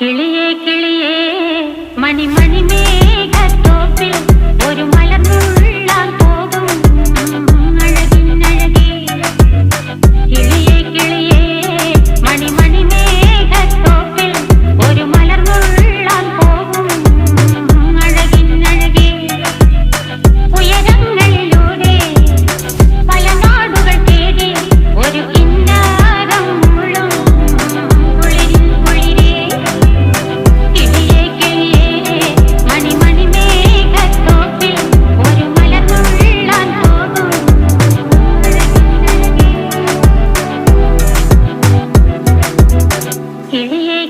കിളിയേ കിളിയേ മണിമണി മേഘത്തോപ്പിൽ ഒരു മലർന്നുള്ളാൻ പോകും അഴകിനഴകേ. കിളിയേ കിളിയേ മണിമണി മേഘത്തോപ്പിൽ ഒരു മലർന്നുള്ളാൻ പോകും അഴകിനഴകേ. ഉയരങ്ങളിലൂടെ പല നാടുകൾ തേടി ഒരു കിന്നാരം മുള്ളും കുളിരിൻ കുളിരേ. കിളിയേ കിളിയേ മണിമണി മേഘത്തോപ്പിൽ ഒരു മലർന്നുള്ളാൻ പോകും അഴകിനഴകേ. കിളിയേ